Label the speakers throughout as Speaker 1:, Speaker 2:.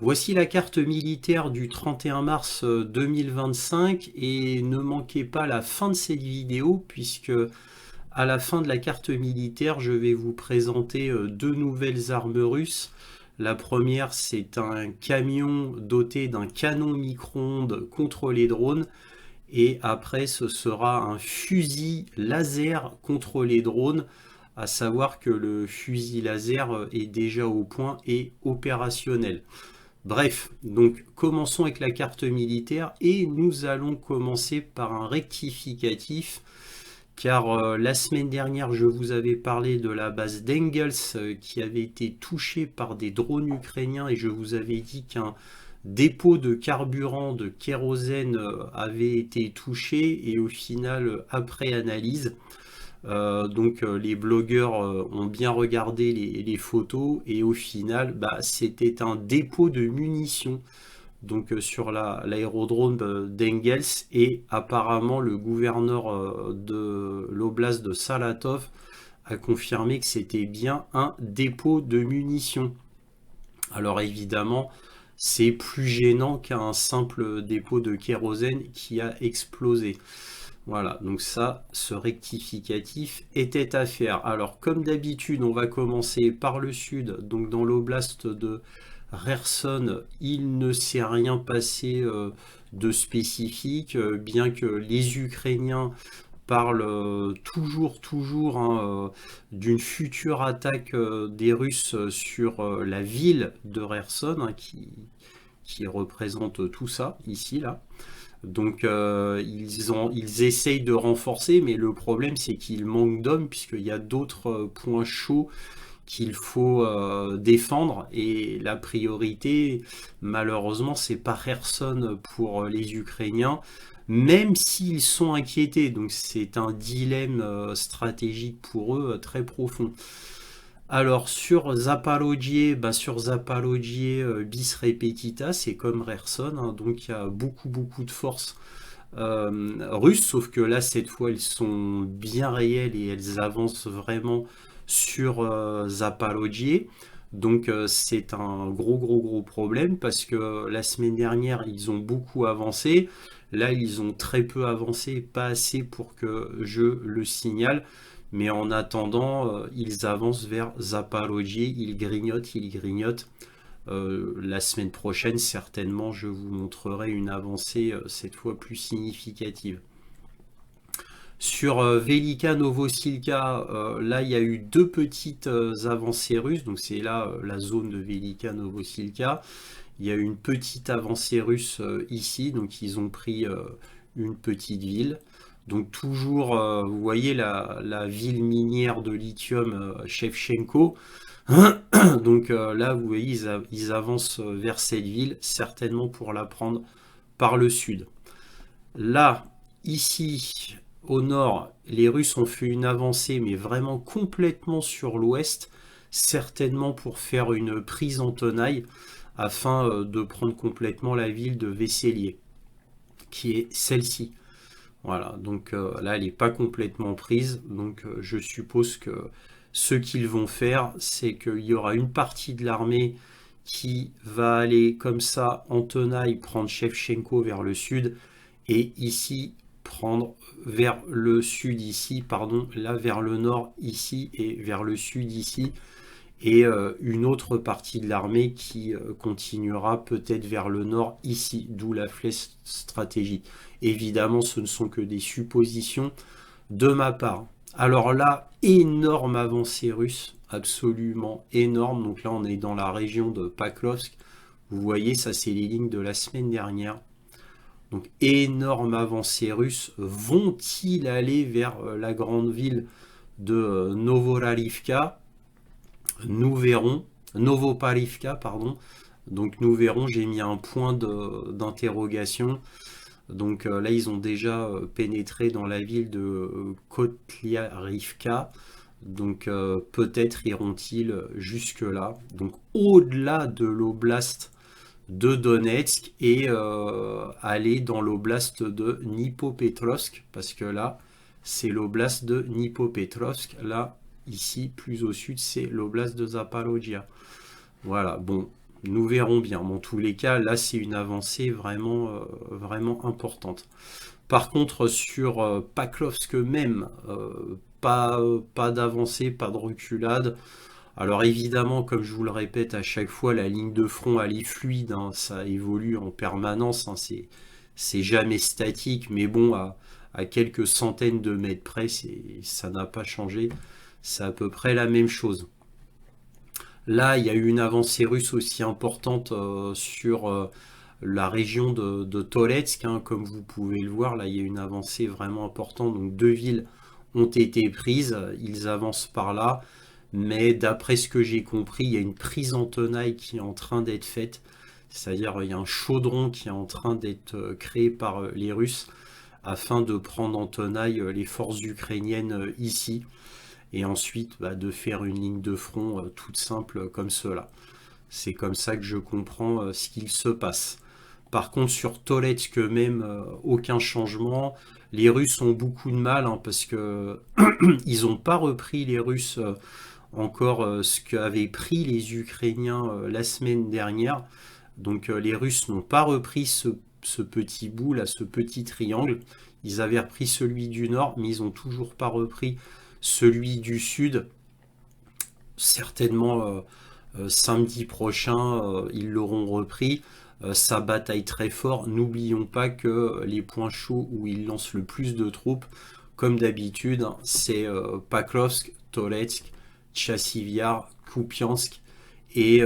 Speaker 1: Voici la carte militaire du 31 mars 2025 et ne manquez pas la fin de cette vidéo puisque à la fin de la carte militaire, je vais vous présenter deux nouvelles armes russes. La première, c'est un camion doté d'un canon micro-ondes contre les drones. Et après, ce sera un fusil laser contre les drones, à savoir que le fusil laser est déjà au point et opérationnel. Bref, donc commençons avec la carte militaire et nous allons commencer par un rectificatif car la semaine dernière je vous avais parlé de la base d'Engels qui avait été touchée par des drones ukrainiens et je vous avais dit qu'un dépôt de carburant de kérosène avait été touché et au final après analyse les blogueurs ont bien regardé les photos et au final c'était un dépôt de munitions sur l'aérodrome d'Engels et apparemment le gouverneur de l'oblast de Saratov a confirmé que c'était bien un dépôt de munitions. Alors évidemment, c'est plus gênant qu'un simple dépôt de kérosène qui a explosé. Voilà, donc ça, ce rectificatif était à faire. Alors comme d'habitude, on va commencer par le sud, donc dans l'oblast de Kherson, il ne s'est rien passé de spécifique, bien que les Ukrainiens parlent toujours hein, d'une future attaque des Russes sur la ville de Kherson, hein, qui représente tout ça, ici, là. Ils essayent de renforcer, mais le problème c'est qu'il manque d'hommes puisqu'il y a d'autres points chauds qu'il faut défendre et la priorité malheureusement c'est pas Kherson pour les Ukrainiens même s'ils sont inquiétés, donc c'est un dilemme stratégique pour eux très profond. Alors sur Zaporozhye bis repetita, c'est comme Kherson, hein, donc il y a beaucoup de forces russes, sauf que là cette fois elles sont bien réelles et elles avancent vraiment sur Zaporozhye. C'est un gros problème parce que la semaine dernière ils ont beaucoup avancé, là ils ont très peu avancé, pas assez pour que je le signale. Mais en attendant, ils avancent vers Zaporozhye, ils grignotent. La semaine prochaine, certainement, je vous montrerai une avancée cette fois plus significative. Sur Velika Novosilka, là il y a eu deux petites avancées russes, donc c'est là la zone de Velika Novosilka. Il y a eu une petite avancée russe ici, donc ils ont pris une petite ville. Donc toujours, vous voyez la ville minière de lithium Shevchenko. Là, vous voyez, ils avancent vers cette ville, certainement pour la prendre par le sud. Là, ici, au nord, les Russes ont fait une avancée, mais vraiment complètement sur l'ouest, certainement pour faire une prise en tenaille, afin de prendre complètement la ville de Vessélier, qui est celle-ci. Voilà, là, elle n'est pas complètement prise, je suppose que ce qu'ils vont faire, c'est qu'il y aura une partie de l'armée qui va aller comme ça en tenaille prendre Shevchenko vers le sud et ici prendre vers le sud ici, pardon, là vers le nord ici et vers le sud ici et une autre partie de l'armée qui continuera peut-être vers le nord ici, d'où la flèche stratégique. Évidemment, ce ne sont que des suppositions de ma part. Alors là, énorme avancée russe, absolument énorme. Donc là, on est dans la région de Paklovsk. Vous voyez, ça c'est les lignes de la semaine dernière. Donc énorme avancée russe. Vont-ils aller vers la grande ville de Novorarivka? Nous verrons. Novoparivka, pardon. Donc nous verrons, j'ai mis un point d'interrogation. Là, ils ont déjà pénétré dans la ville de Kotlyarivka. Peut-être iront-ils jusque-là. Donc au-delà de l'oblast de Donetsk et aller dans l'oblast de Dnipropetrovsk. Parce que là, c'est l'oblast de Dnipropetrovsk. Là, ici, plus au sud, c'est l'oblast de Zaporozhye. Voilà, bon. Nous verrons bien. Dans tous les cas, là, c'est une avancée vraiment importante. Par contre, sur Paklovsk même, pas d'avancée, pas de reculade. Alors évidemment, comme je vous le répète à chaque fois, la ligne de front, elle est fluide, hein, ça évolue en permanence, hein, c'est jamais statique, mais bon, à quelques centaines de mètres près, ça n'a pas changé, c'est à peu près la même chose. Là, il y a eu une avancée russe aussi importante sur la région de Toretsk, hein, comme vous pouvez le voir, là, il y a une avancée vraiment importante, donc deux villes ont été prises, ils avancent par là. Mais d'après ce que j'ai compris, il y a une prise en tenaille qui est en train d'être faite. C'est-à-dire il y a un chaudron qui est en train d'être créé par les Russes afin de prendre en tenaille les forces ukrainiennes ici. Et ensuite de faire une ligne de front toute simple comme cela. C'est comme ça que je comprends ce qu'il se passe. Par contre, sur Toretsk même, aucun changement. Les Russes ont beaucoup de mal hein, parce que ils n'ont pas repris les Russes encore ce qu'avaient pris les Ukrainiens la semaine dernière. Donc les Russes n'ont pas repris ce petit bout là, ce petit triangle. Ils avaient repris celui du nord, mais ils n'ont toujours pas repris celui du sud. Certainement samedi prochain, ils l'auront repris. Ça bataille très fort. N'oublions pas que les points chauds où ils lancent le plus de troupes, comme d'habitude, hein, c'est Paklovsk, Toretsk, Chassivyar, Kupiansk et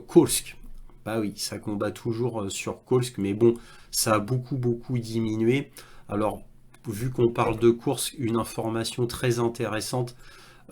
Speaker 1: Kursk. Bah oui, ça combat toujours sur Kursk, mais bon, ça a beaucoup diminué. Alors, vu qu'on parle de Kursk, une information très intéressante,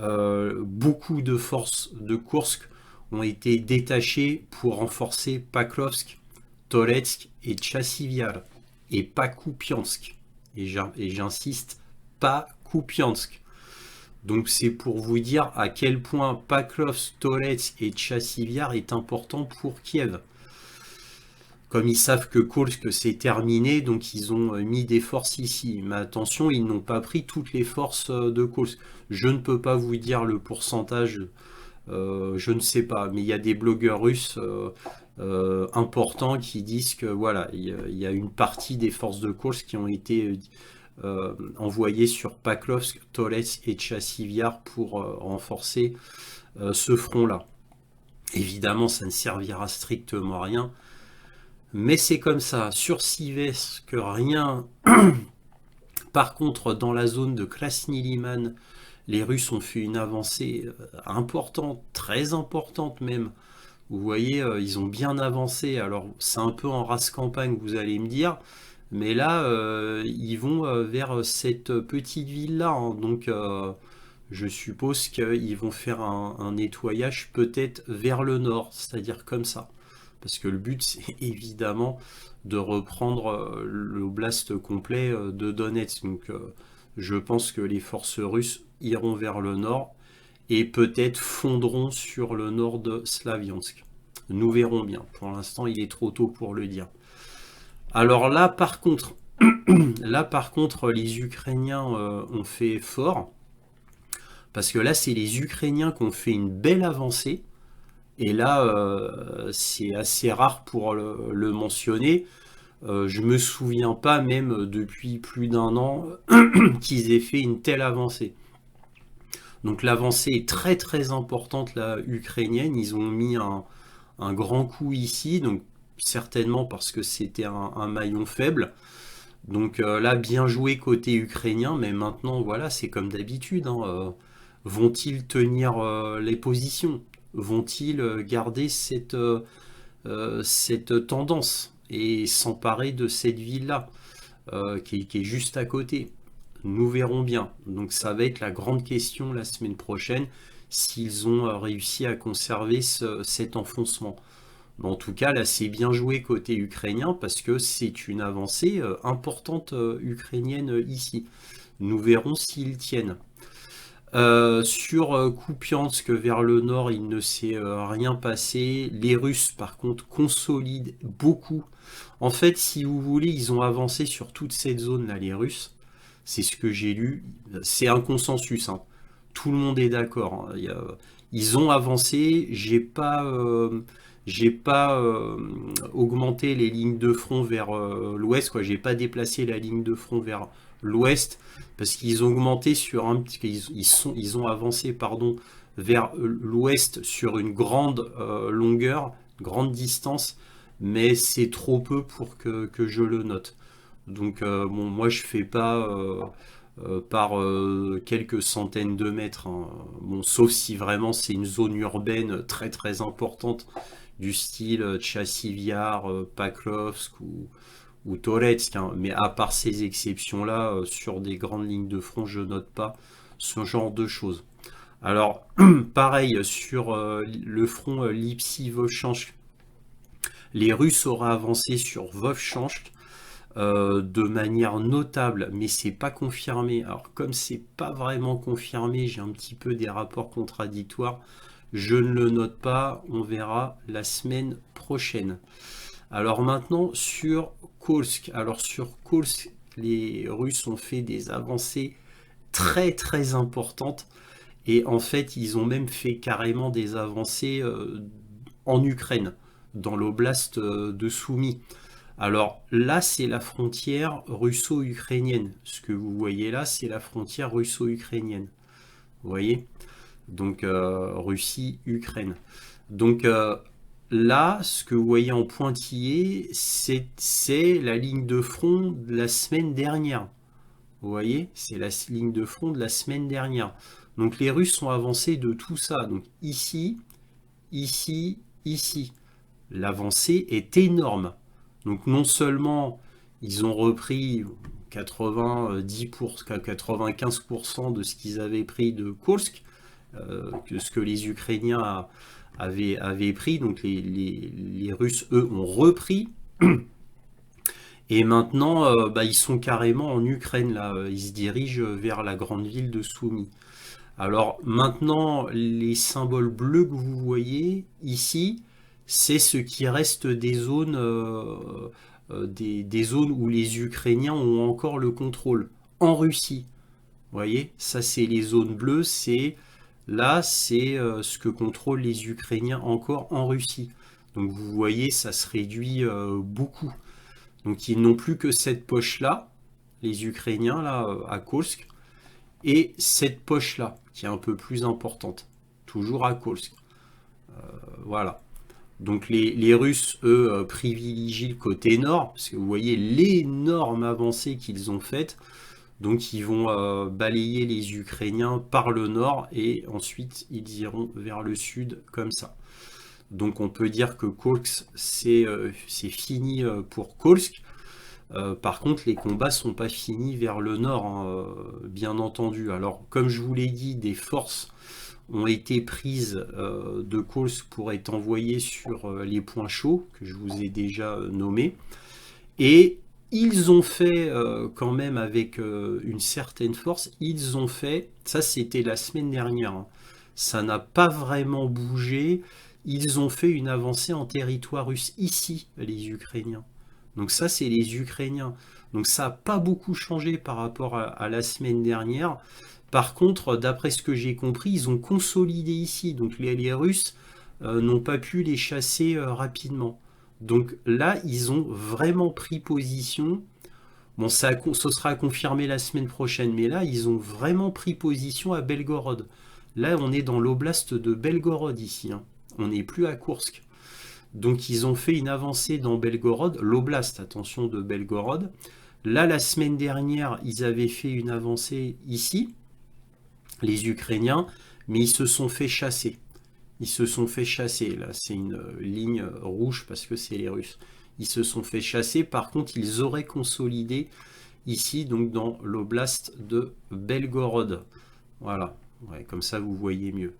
Speaker 1: beaucoup de forces de Kursk ont été détachées pour renforcer Paklovsk, Toretsk et Chassivyar, et pas Kupiansk. Et j'insiste, pas Kupiansk. Donc c'est pour vous dire à quel point Paklovsk, Toretsk et Chassivyar est important pour Kiev. Comme ils savent que Kursk c'est terminé, donc ils ont mis des forces ici. Mais attention, ils n'ont pas pris toutes les forces de Kursk. Je ne peux pas vous dire le pourcentage, je ne sais pas, mais il y a des blogueurs russes importants qui disent que voilà, il y a une partie des forces de Kursk qui ont été envoyées sur Paklovsk, Toretsk et Chassivyar pour renforcer ce front-là. Évidemment, ça ne servira strictement à rien. Mais c'est comme ça, sur Siversk, rien. Par contre, dans la zone de Krasny Liman, les Russes ont fait une avancée importante, très importante même. Vous voyez, ils ont bien avancé. Alors, c'est un peu en race campagne, vous allez me dire. Mais là, ils vont vers cette petite ville-là, hein. Donc, je suppose qu'ils vont faire un nettoyage peut-être vers le nord, c'est-à-dire comme ça. Parce que le but, c'est évidemment de reprendre l'oblast complet de Donetsk. Donc, je pense que les forces russes iront vers le nord et peut-être fondront sur le nord de Slaviansk. Nous verrons bien. Pour l'instant, il est trop tôt pour le dire. Alors là, par contre, les Ukrainiens ont fait fort. Parce que là, c'est les Ukrainiens qui ont fait une belle avancée. Et là, c'est assez rare pour le mentionner. Je me souviens pas même depuis plus d'un an qu'ils aient fait une telle avancée. Donc l'avancée est très importante là, ukrainienne. Ils ont mis un grand coup ici, donc certainement parce que c'était un maillon faible. Donc là, bien joué côté ukrainien, mais maintenant, voilà, c'est comme d'habitude, hein, vont-ils tenir les positions? Vont-ils garder cette tendance et s'emparer de cette ville-là qui est juste à côté? Nous verrons bien. Donc ça va être la grande question la semaine prochaine, s'ils ont réussi à conserver cet enfoncement. Mais en tout cas, là, c'est bien joué côté ukrainien parce que c'est une avancée importante ukrainienne ici. Nous verrons s'ils tiennent. Sur Kupiansk vers le nord, il ne s'est rien passé. Les Russes, par contre, consolident beaucoup. En fait, si vous voulez, ils ont avancé sur toute cette zone-là, les Russes. C'est ce que j'ai lu. C'est un consensus, hein. Tout le monde est d'accord, hein. Ils ont avancé. J'ai pas augmenté les lignes de front vers l'ouest, quoi. J'ai pas déplacé la ligne de front vers l'ouest parce qu'ils ont augmenté sur un petit, ils ont avancé, pardon, vers l'ouest sur une grande longueur, grande distance, mais c'est trop peu pour que je le note. Donc bon, moi je fais pas par quelques centaines de mètres, hein. Bon, sauf si vraiment c'est une zone urbaine très très importante du style Tchassiviar, Paklovsk ou Toretsk, hein. Mais à part ces exceptions-là, sur des grandes lignes de front, je note pas ce genre de choses. Alors, pareil, sur le front Lipsy-Vovchansk, les Russes auraient avancé sur Vovchansk de manière notable, mais c'est pas confirmé. Alors, comme c'est pas vraiment confirmé, j'ai un petit peu des rapports contradictoires. Je ne le note pas, on verra la semaine prochaine. Alors maintenant sur Kursk. Alors sur Kursk, les Russes ont fait des avancées très très importantes et en fait ils ont même fait carrément des avancées en Ukraine, dans l'oblast de Soumy. Alors là c'est la frontière russo-ukrainienne. Ce que vous voyez là c'est la frontière russo-ukrainienne. Vous voyez? Donc Russie-Ukraine. Donc là, ce que vous voyez en pointillé, c'est la ligne de front de la semaine dernière. Vous voyez, c'est la ligne de front de la semaine dernière. Donc les Russes sont avancés de tout ça. Donc ici, ici, ici. L'avancée est énorme. Donc non seulement ils ont repris 95% de ce qu'ils avaient pris de Kursk, que ce que les Ukrainiens avaient pris, donc les Russes, eux, ont repris. Et maintenant, bah, ils sont carrément en Ukraine, là. Ils se dirigent vers la grande ville de Soumy. Alors maintenant, les symboles bleus que vous voyez ici, c'est ce qui reste des zones, des zones où les Ukrainiens ont encore le contrôle. En Russie, vous voyez, ça c'est les zones bleues, c'est ce que contrôlent les Ukrainiens encore en Russie. Donc vous voyez, ça se réduit beaucoup. Donc ils n'ont plus que cette poche-là, les Ukrainiens, là, à Kursk, et cette poche-là, qui est un peu plus importante, toujours à Kursk. Voilà. Donc les Russes, eux, privilégient le côté nord, parce que vous voyez l'énorme avancée qu'ils ont faite. Donc ils vont balayer les Ukrainiens par le nord et ensuite ils iront vers le sud comme ça. Donc on peut dire que Kursk c'est fini pour Kursk. Par contre les combats sont pas finis vers le nord, hein, bien entendu. Alors comme je vous l'ai dit, des forces ont été prises de Kursk pour être envoyées sur les points chauds que je vous ai déjà nommés. Et ils ont fait quand même avec une certaine force, ils ont fait, ça c'était la semaine dernière, hein, ça n'a pas vraiment bougé, ils ont fait une avancée en territoire russe ici, les Ukrainiens. Donc ça c'est les Ukrainiens. Donc ça n'a pas beaucoup changé par rapport à la semaine dernière. Par contre, d'après ce que j'ai compris, ils ont consolidé ici. Donc les Russes n'ont pas pu les chasser rapidement. Donc là, ils ont vraiment pris position. Bon, ce sera confirmé la semaine prochaine, mais là, ils ont vraiment pris position à Belgorod. Là, on est dans l'oblast de Belgorod ici, hein. On n'est plus à Kursk. Donc, ils ont fait une avancée dans Belgorod, l'oblast, attention, de Belgorod. Là, la semaine dernière, ils avaient fait une avancée ici, les Ukrainiens, mais ils se sont fait chasser. Ils se sont fait chasser. Là, c'est une ligne rouge parce que c'est les Russes. Ils se sont fait chasser. Par contre, ils auraient consolidé ici, donc dans l'oblast de Belgorod. Voilà. Ouais, comme ça, vous voyez mieux.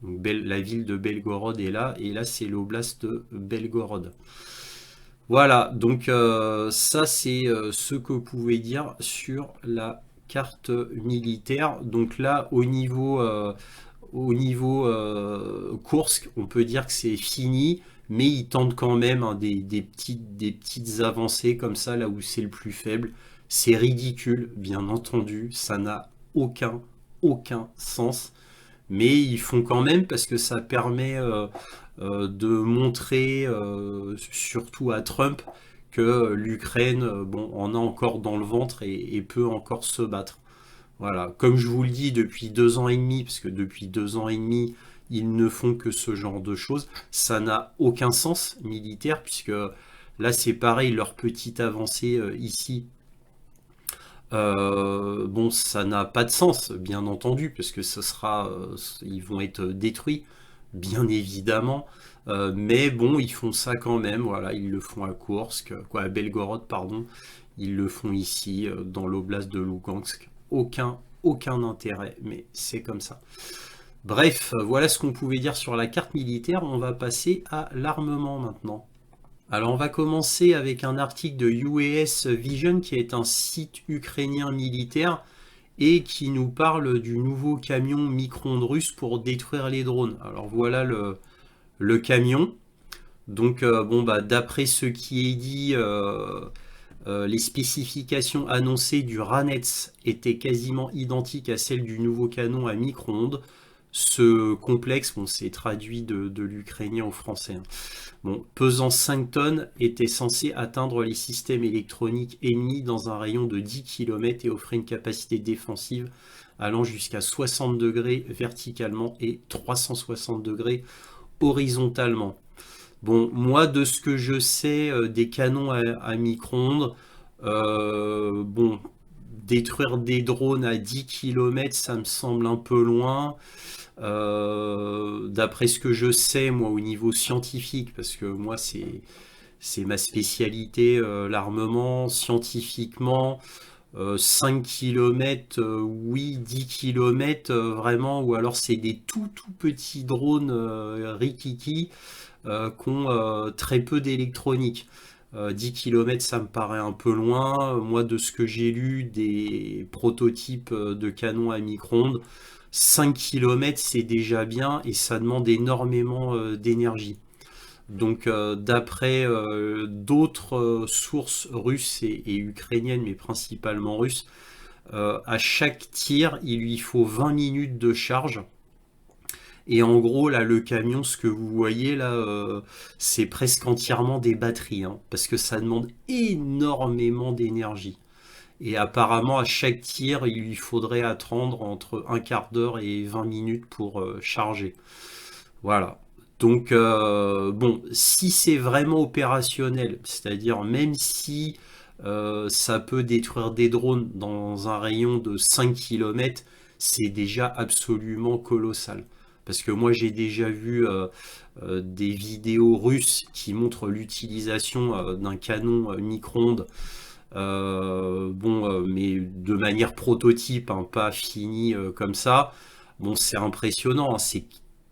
Speaker 1: Donc, la ville de Belgorod est là. Et là, c'est l'oblast de Belgorod. Voilà. Donc, ça, c'est ce que vous pouvez dire sur la carte militaire. Donc là, au niveau Kursk, on peut dire que c'est fini, mais ils tentent quand même, hein, des petites avancées comme ça, là où c'est le plus faible. C'est ridicule, bien entendu, ça n'a aucun sens. Mais ils font quand même parce que ça permet de montrer, surtout à Trump, que l'Ukraine, bon, en a encore dans le ventre et peut encore se battre. Voilà, comme je vous le dis depuis 2 ans et demi, parce que depuis 2 ans et demi, ils ne font que ce genre de choses, ça n'a aucun sens militaire, puisque là c'est pareil, leur petite avancée ici, bon, ça n'a pas de sens, bien entendu, parce que ils vont être détruits, bien évidemment. Mais bon, ils font ça quand même. Voilà, ils le font à Kursk, quoi, à Belgorod, pardon. Ils le font ici, dans l'oblast de Lugansk. Aucun intérêt, mais c'est comme ça. Bref, voilà ce qu'on pouvait dire sur la carte militaire. On va passer à l'armement maintenant. Alors on va commencer avec un article de UAS Vision qui est un site ukrainien militaire et qui nous parle du nouveau camion micro-ondes russe pour détruire les drones. Alors voilà le camion. Donc bon bah d'après ce qui est dit, les spécifications annoncées du Ranets étaient quasiment identiques à celles du nouveau canon à micro-ondes. Ce complexe, bon c'est traduit de l'ukrainien au français, hein. Bon, pesant 5 tonnes, était censé atteindre les systèmes électroniques ennemis dans un rayon de 10 km et offrir une capacité défensive allant jusqu'à 60 degrés verticalement et 360 degrés horizontalement. Bon, moi, de ce que je sais des canons à micro-ondes, bon, détruire des drones à 10 km, ça me semble un peu loin. D'après ce que je sais, moi, au niveau scientifique, parce que moi, c'est ma spécialité, l'armement, scientifiquement, 5 km, oui, 10 km, vraiment, ou alors c'est des tout petits drones rikiki qui ont très peu d'électronique. 10 km, ça me paraît un peu loin. Moi, de ce que j'ai lu des prototypes de canons à micro-ondes, 5 km, c'est déjà bien et ça demande énormément d'énergie. Donc, d'après d'autres sources russes et ukrainiennes, mais principalement russes, à chaque tir, il lui faut 20 minutes de charge. Et en gros, là, le camion, ce que vous voyez là, c'est presque entièrement des batteries, hein, parce que ça demande énormément d'énergie. Et apparemment, à chaque tir, il lui faudrait attendre entre un quart d'heure et 20 minutes pour charger. Voilà. Donc, bon, si c'est vraiment opérationnel, c'est-à-dire même si ça peut détruire des drones dans un rayon de 5 km, c'est déjà absolument colossal. Parce que moi, j'ai déjà vu des vidéos russes qui montrent l'utilisation d'un canon micro-ondes, bon, mais de manière prototype, hein, pas fini comme ça. Bon, c'est impressionnant, hein,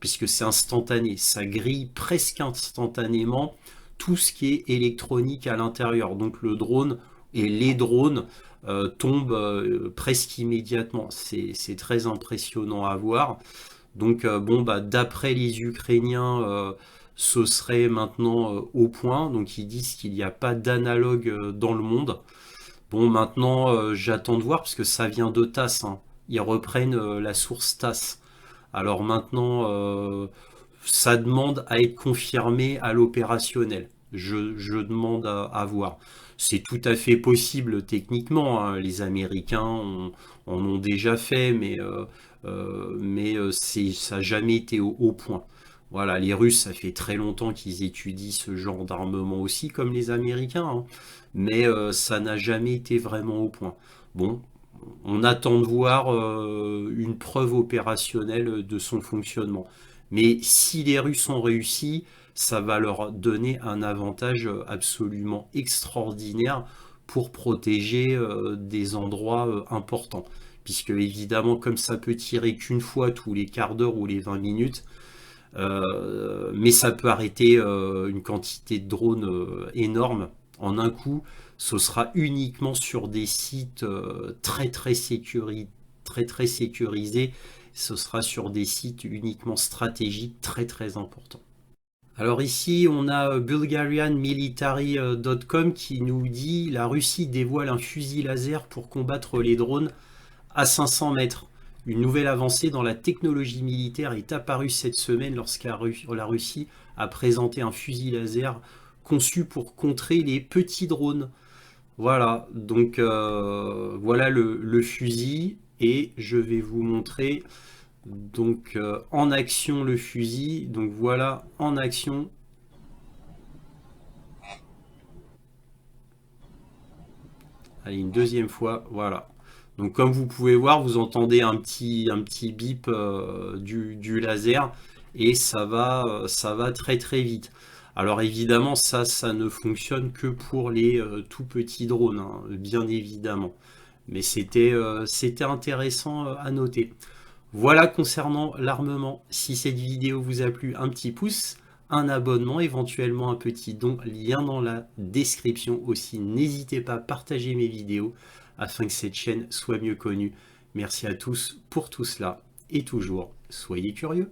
Speaker 1: puisque c'est instantané. Ça grille presque instantanément tout ce qui est électronique à l'intérieur. Donc le drone et les drones tombent presque immédiatement. C'est très impressionnant à voir. Donc bon, bah, d'après les Ukrainiens, ce serait maintenant au point. Donc ils disent qu'il n'y a pas d'analogue dans le monde. Bon, maintenant, j'attends de voir parce que ça vient de TASS, hein. Ils reprennent la source TASS. Alors maintenant, ça demande à être confirmé à l'opérationnel. Je demande à voir. C'est tout à fait possible techniquement, hein. Les Américains en ont déjà fait, mais ça n'a jamais été au point. Voilà, les Russes, ça fait très longtemps qu'ils étudient ce genre d'armement aussi, comme les Américains, hein. Mais ça n'a jamais été vraiment au point. Bon, on attend de voir une preuve opérationnelle de son fonctionnement. Mais si les Russes ont réussi, ça va leur donner un avantage absolument extraordinaire pour protéger des endroits importants. Puisque évidemment, comme ça peut tirer qu'une fois tous les quarts d'heure ou les 20 minutes, mais ça peut arrêter une quantité de drones énorme en un coup. Ce sera uniquement sur des sites très sécurisés. Ce sera sur des sites uniquement stratégiques très importants. Alors ici, on a bulgarianmilitary.com qui nous dit la Russie dévoile un fusil laser pour combattre les drones à 500 mètres. Une nouvelle avancée dans la technologie militaire est apparue cette semaine lorsque la Russie a présenté un fusil laser conçu pour contrer les petits drones. Voilà, donc voilà le fusil et je vais vous montrer donc en action le fusil. Donc voilà en action. Allez, une deuxième fois, voilà. Donc comme vous pouvez voir, vous entendez un petit bip du laser et ça va très très vite. Alors évidemment, ça ne fonctionne que pour les tout petits drones, hein, bien évidemment. Mais c'était intéressant à noter. Voilà concernant l'armement. Si cette vidéo vous a plu, un petit pouce, un abonnement, éventuellement un petit don, lien dans la description aussi. N'hésitez pas à partager mes vidéos afin que cette chaîne soit mieux connue. Merci à tous pour tout cela et toujours, soyez curieux.